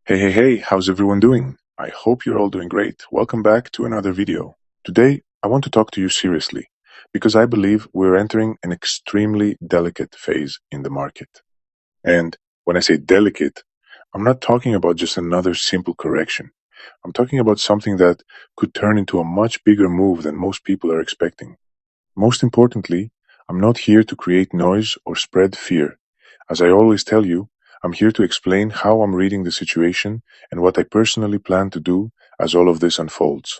Hey, how's everyone doing? I hope you're all doing great. Welcome back to another video. Today, I want to talk to you seriously because I believe we're entering an extremely delicate phase in the market. And when I say delicate, I'm not talking about just another simple correction. I'm talking about something that could turn into a much bigger move than most people are expecting. Most importantly, I'm not here to create noise or spread fear. As I always tell you, I'm here to explain how I'm reading the situation and what I personally plan to do as all of this unfolds.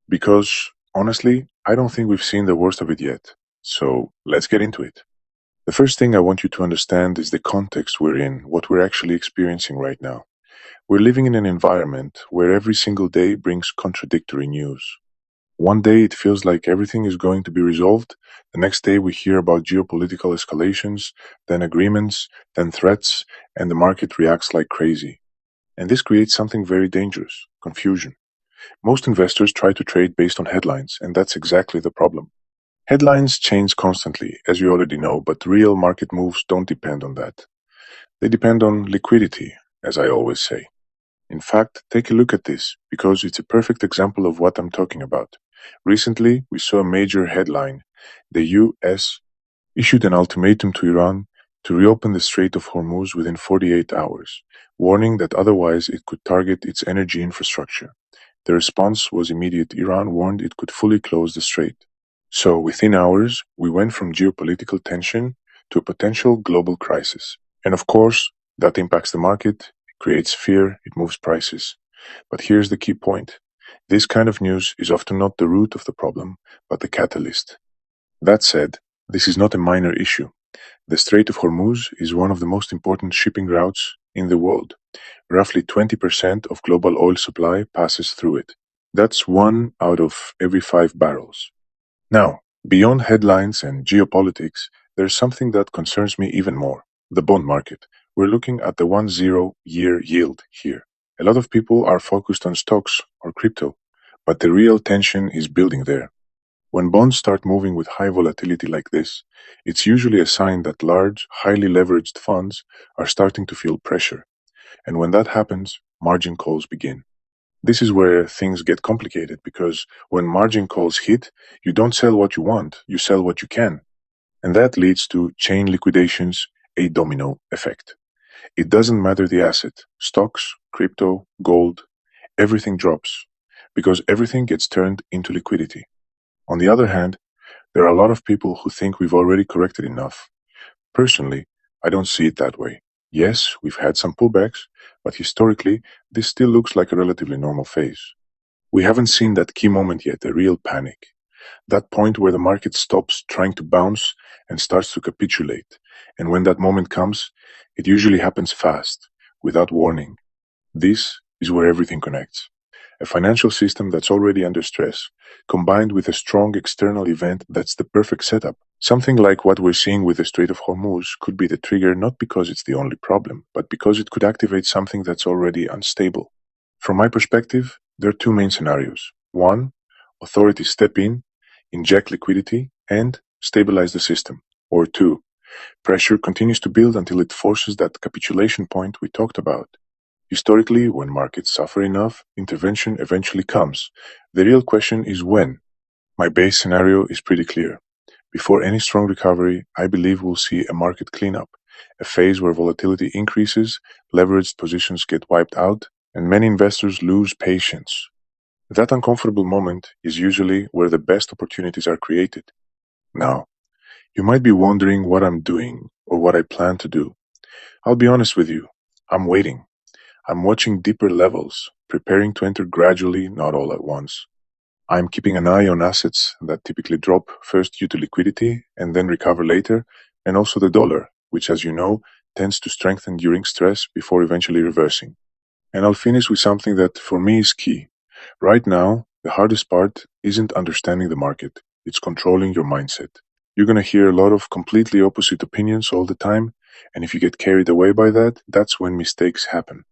Because, honestly, I don't think we've seen the worst of it yet. So, let's get into it. The first thing I want you to understand is the context we're in, what we're actually experiencing right now. We're living in an environment where every single day brings contradictory news. One day it feels like everything is going to be resolved. The next day we hear about geopolitical escalations, then agreements, then threats, and the market reacts like crazy. And this creates something very dangerous: confusion. Most investors try to trade based on headlines, and that's exactly the problem. Headlines change constantly, as you already know, but real market moves don't depend on that. They depend on liquidity, as I always say. In fact, take a look at this, because it's a perfect example of what I'm talking about. Recently, we saw a major headline. The US issued an ultimatum to Iran to reopen the Strait of Hormuz within 48 hours, warning that otherwise it could target its energy infrastructure. The response was immediate. Iran warned it could fully close the strait. So, within hours, we went from geopolitical tension to a potential global crisis. And of course, that impacts the market, creates fear, it moves prices. But here's the key point: this kind of news is often not the root of the problem, but the catalyst. That said, this is not a minor issue. The Strait of Hormuz is one of the most important shipping routes in the world. Roughly 20% of global oil supply passes through it. That's one out of every 5 barrels. Now, beyond headlines and geopolitics, there's something that concerns me even more: the bond market. We're looking at the 10-year yield here. A lot of people are focused on stocks or crypto, but the real tension is building there. When bonds start moving with high volatility like this, it's usually a sign that large, highly leveraged funds are starting to feel pressure. And when that happens, margin calls begin. This is where things get complicated because when margin calls hit, you don't sell what you want, you sell what you can. And that leads to chain liquidations, a domino effect. It doesn't matter the asset: stocks, crypto, gold, everything drops because everything gets turned into liquidity. On the other hand, there are a lot of people who think we've already corrected enough. Personally, I don't see it that way. Yes, we've had some pullbacks, but historically, this still looks like a relatively normal phase. We haven't seen that key moment yet, a real panic. That point where the market stops trying to bounce and starts to capitulate. And when that moment comes, it usually happens fast, without warning. This is where everything connects. A financial system that's already under stress, combined with a strong external event that's the perfect setup. Something like what we're seeing with the Strait of Hormuz could be the trigger, not because it's the only problem, but because it could activate something that's already unstable. From my perspective, there are two main scenarios. One, authorities step in, inject liquidity, and stabilize the system. Or two, pressure continues to build until it forces that capitulation point we talked about. Historically, when markets suffer enough, intervention eventually comes. The real question is when. My base scenario is pretty clear. Before any strong recovery, I believe we'll see a market cleanup, a phase where volatility increases, leveraged positions get wiped out, and many investors lose patience. That uncomfortable moment is usually where the best opportunities are created. Now, you might be wondering what I'm doing or what I plan to do. I'll be honest with you. I'm waiting. I'm watching deeper levels, preparing to enter gradually, not all at once. I'm keeping an eye on assets that typically drop first due to liquidity and then recover later, and also the dollar, which, as you know, tends to strengthen during stress before eventually reversing. And I'll finish with something that for me is key. Right now, the hardest part isn't understanding the market, it's controlling your mindset. You're going to hear a lot of completely opposite opinions all the time, and if you get carried away by that, that's when mistakes happen.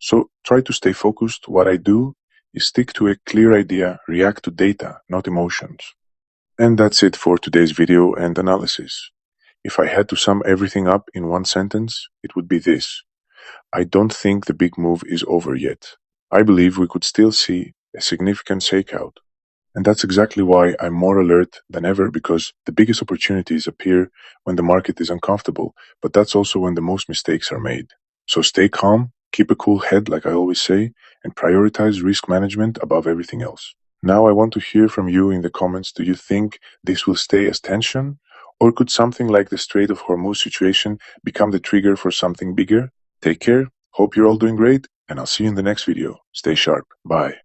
So try to stay focused. What I do is stick to a clear idea, react to data, not emotions. And that's it for today's video and analysis. If I had to sum everything up in one sentence, it would be this: I don't think the big move is over yet. I believe we could still see a significant shakeout. And that's exactly why I'm more alert than ever, because the biggest opportunities appear when the market is uncomfortable, but that's also when the most mistakes are made. So stay calm, keep a cool head, like I always say, and prioritize risk management above everything else. Now, I want to hear from you in the comments. Do you think this will stay as tension? Or could something like the Strait of Hormuz situation become the trigger for something bigger? Take care. Hope you're all doing great, and I'll see you in the next video. Stay sharp. Bye.